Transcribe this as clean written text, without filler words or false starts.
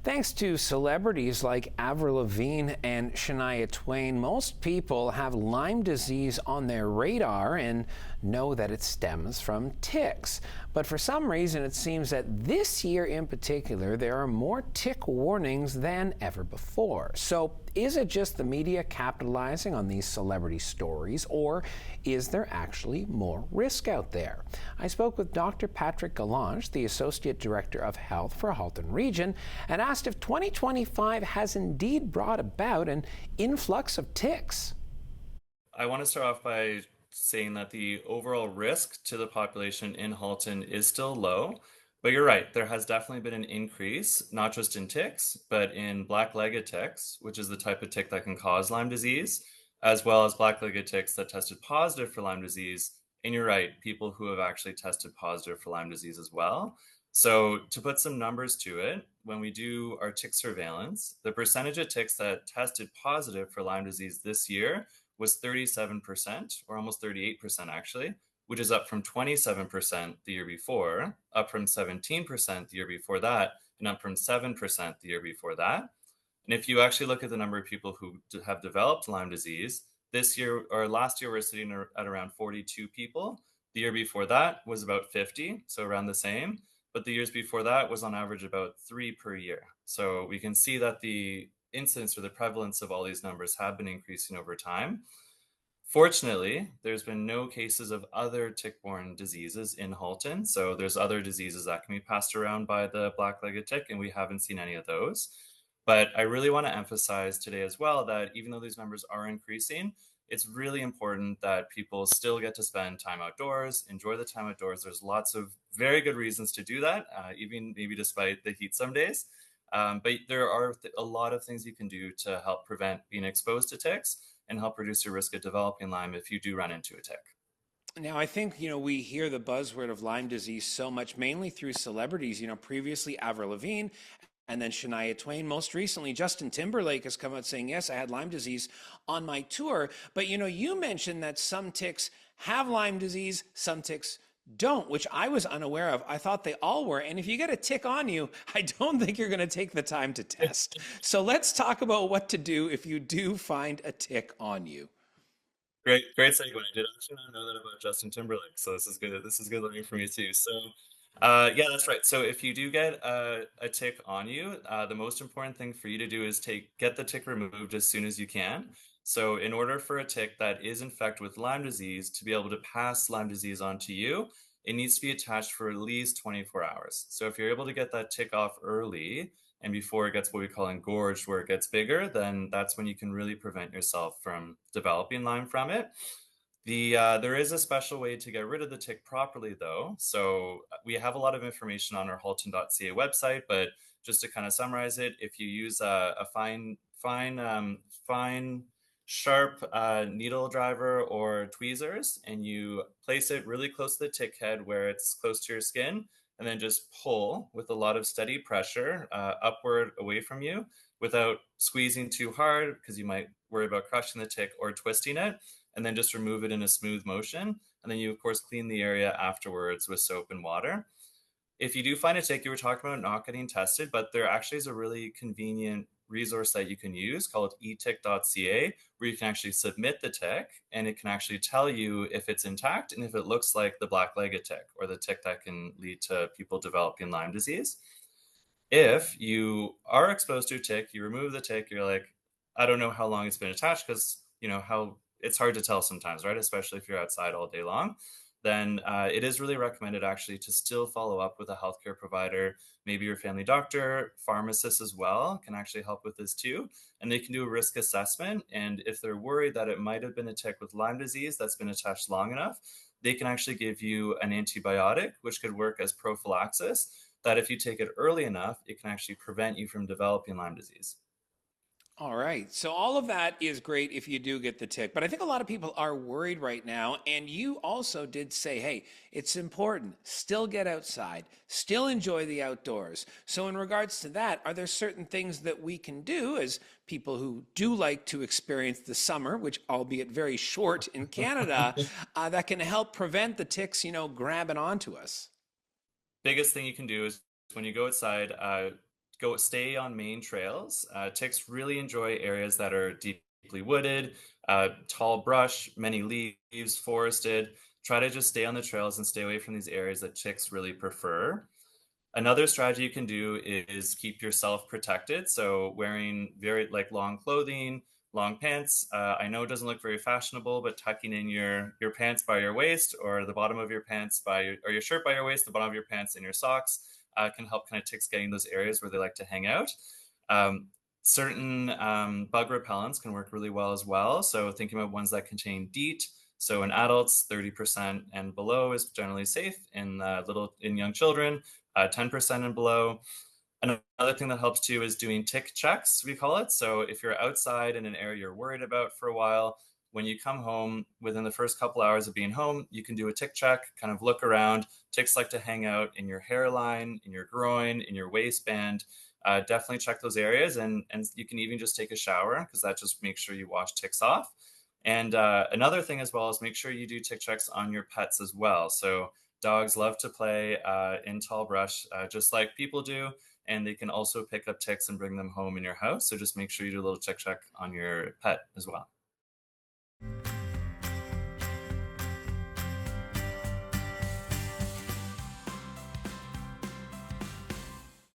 Thanks to celebrities like Avril Lavigne and Shania Twain, most people have Lyme disease on their radar and know that it stems from ticks. But for some reason, it seems that this year in particular, there are more tick warnings than ever before. So is it just the media capitalizing on these celebrity stories, or is there actually more risk out there? I spoke with Dr. Patrick Galange, the Associate Director of Health for Halton Region, and asked if 2025 has indeed brought about an influx of ticks. I want to start off by saying that the overall risk to the population in Halton is still low, but you're right, there has definitely been an increase, not just in ticks, but in black-legged ticks, which is the type of tick that can cause Lyme disease, as well as black-legged ticks that tested positive for Lyme disease. And you're right, people who have actually tested positive for Lyme disease as well. So to put some numbers to it, when we do our tick surveillance, the percentage of ticks that tested positive for Lyme disease this year was 37%, or almost 38% actually, which is up from 27% the year before, up from 17% the year before that, and up from 7% the year before that. And if you actually look at the number of people who have developed Lyme disease, this year or last year we're sitting at around 42 people. The year before that was about 50, so around the same. But the years before that was on average about 3 per year. So we can see that the incidence or the prevalence of all these numbers have been increasing over time. Fortunately, there's been no cases of other tick-borne diseases in Halton. So there's other diseases that can be passed around by the black-legged tick, and we haven't seen any of those. But I really want to emphasize today as well that even though these numbers are increasing, it's really important that people still get to spend time outdoors, enjoy the time outdoors. There's lots of very good reasons to do that, even maybe despite the heat some days. But there are a lot of things you can do to help prevent being exposed to ticks and help reduce your risk of developing Lyme if you do run into a tick. Now, I think, we hear the buzzword of Lyme disease so much, mainly through celebrities. Previously Avril Lavigne and then Shania Twain. Most recently, Justin Timberlake has come out saying, yes, I had Lyme disease on my tour. But, you mentioned that some ticks have Lyme disease, some ticks don't, which I was unaware of. I thought they all were. And if you get a tick on you, I don't think you're going to take the time to test. So let's talk about what to do if you do find a tick on you. Great segue. I did actually not know that about Justin Timberlake, so this is good. This is good learning for me too. So, yeah, that's right. So if you do get a tick on you, the most important thing for you to do is get the tick removed as soon as you can. So in order for a tick that is infected with Lyme disease to be able to pass Lyme disease on to you, it needs to be attached for at least 24 hours. So if you're able to get that tick off early and before it gets what we call engorged, where it gets bigger, then that's when you can really prevent yourself from developing Lyme from it. There is a special way to get rid of the tick properly, though. So we have a lot of information on our halton.ca website, but just to kind of summarize it, if you use a fine, sharp needle driver or tweezers, and you place it really close to the tick head where it's close to your skin, and then just pull with a lot of steady pressure upward away from you without squeezing too hard, because you might worry about crushing the tick or twisting it, and then just remove it in a smooth motion. And then you, of course, clean the area afterwards with soap and water. If you do find a tick, you were talking about not getting tested, but there actually is a really convenient resource that you can use called etick.ca, where you can actually submit the tick, and it can actually tell you if it's intact and if it looks like the black-legged tick, or the tick that can lead to people developing Lyme disease. If you are exposed to a tick, you remove the tick, you're like, I don't know how long it's been attached, because how it's hard to tell sometimes, right? Especially if you're outside all day long. Then it is really recommended actually to still follow up with a healthcare provider, maybe your family doctor, pharmacist as well can actually help with this too. And they can do a risk assessment. And if they're worried that it might have been a tick with Lyme disease that's been attached long enough, they can actually give you an antibiotic, which could work as prophylaxis, that if you take it early enough, it can actually prevent you from developing Lyme disease. All right. So all of that is great if you do get the tick. But I think a lot of people are worried right now. And you also did say, hey, it's important. Still get outside. Still enjoy the outdoors. So in regards to that, are there certain things that we can do as people who do like to experience the summer, which albeit very short in Canada, that can help prevent the ticks, grabbing onto us? Biggest thing you can do is when you go outside, go stay on main trails. Ticks really enjoy areas that are deeply wooded, tall brush, many leaves, forested. Try to just stay on the trails and stay away from these areas that ticks really prefer. Another strategy you can do is keep yourself protected. So wearing very like long clothing, long pants. I know it doesn't look very fashionable, but tucking in your pants by your waist, or the bottom of your pants or your shirt by your waist, the bottom of your pants, and your socks can help kind of ticks getting those areas where they like to hang out. Um, Certain bug repellents can work really well as well. So thinking about ones that contain DEET. So in adults, 30% and below is generally safe. In young children, 10% and below. Another thing that helps too is doing tick checks, we call it. So if you're outside in an area you're worried about for a while, when you come home, within the first couple hours of being home, you can do a tick check, kind of look around. Ticks like to hang out in your hairline, in your groin, in your waistband. Definitely check those areas, and you can even just take a shower because that just makes sure you wash ticks off. And another thing as well is make sure you do tick checks on your pets as well. So dogs love to play in tall brush, just like people do, and they can also pick up ticks and bring them home in your house. So just make sure you do a little tick check on your pet as well.